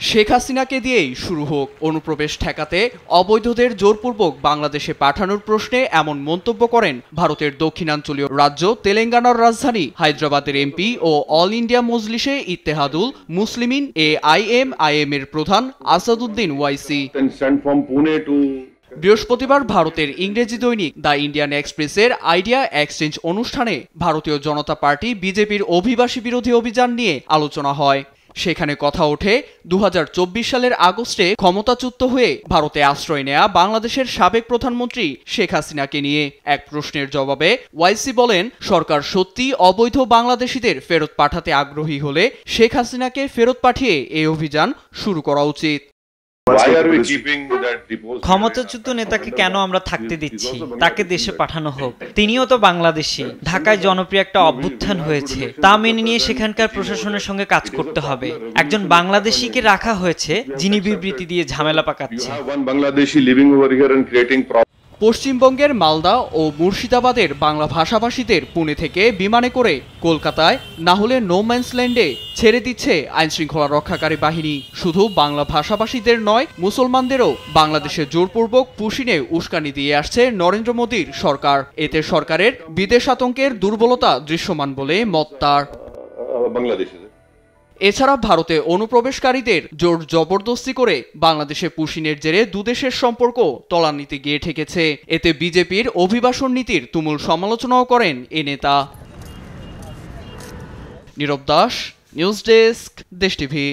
শেখ হাসিনাকে দিয়েই শুরু হোক অনুপ্রবেশ ঠেকাতে অবৈধদের জোরপূর্বক বাংলাদেশে পাঠানোর প্রশ্নে এমন মন্তব্য করেন ভারতের দক্ষিণাঞ্চলীয় রাজ্য তেলেঙ্গানার রাজধানী হায়দ্রাবাদের এমপি ও অল ইন্ডিয়া মজলিসে ইত্তেহাদুল মুসলিমিন AIMIM এর প্রধান আসাদুদ্দিন ওয়াইসি। বৃহস্পতিবার ভারতের ইংরেজি দৈনিক দ্য ইন্ডিয়ান এক্সপ্রেসের আইডিয়া এক্সচেঞ্জ অনুষ্ঠানে ভারতীয় জনতা পার্টি বিজেপির অভিবাসী বিরোধী অভিযান নিয়ে আলোচনা হয়। সেখানে কথা ওঠে 2024 সালের আগস্টে ক্ষমতাচ্যুত হয়ে ভারতে আশ্রয় নেয়া বাংলাদেশের সাবেক প্রধানমন্ত্রী শেখ হাসিনাকে নিয়ে। এক প্রশ্নের জবাবে ওয়াইসি বলেন, সরকার সত্যি অবৈধ বাংলাদেশিদের ফেরত পাঠাতে আগ্রহী হলে শেখ হাসিনাকে ফেরত পাঠিয়ে এই অভিযান শুরু করা উচিত। ক্ষমতাচ্যুত নেতাকে কেন আমরা থাকতে দিচ্ছি? তাকে দেশে পাঠানো হোক। তিনিও তো বাংলাদেশী। ঢাকায় জনপ্রিয় একটা অভ্যুত্থান হয়েছে, তা মেনে নিয়ে সেখানকার প্রশাসনের সঙ্গে কাজ করতে হবে। একজন বাংলাদেশিকে রাখা হয়েছে যিনি বিবৃতি দিয়ে ঝামেলা পাকাচ্ছে। পশ্চিমবঙ্গের মালদা ও মুর্শিদাবাদের বাংলা ভাষাভাষীদের পুনে থেকে বিমানে করে কলকাতায় না হলে নো ম্যানসল্যান্ডে ছেড়ে দিচ্ছে আইনশৃঙ্খলা রক্ষাকারী বাহিনী। শুধু বাংলা ভাষাভাষীদের নয়, মুসলমানদেরও বাংলাদেশে জোরপূর্বক পুশিনে উস্কানি দিয়ে আসছে নরেন্দ্র মোদীর সরকার। এতে সরকারের বিদেশ আতঙ্কের দুর্বলতা দৃশ্যমান বলে মত তার। এছাড়া ভারতে অনুপ্রবেশকারীদের জোর জবরদস্তি করে বাংলাদেশে পুশিনের জেরে দুদেশের সম্পর্ক তলানিতে গিয়ে ঠেকেছে। এতে বিজেপির অভিবাসন নীতির তুমুল সমালোচনাও করেন এ নেতা। নীরব দাস, নিউজ ডেস্ক, দেশ টিভি।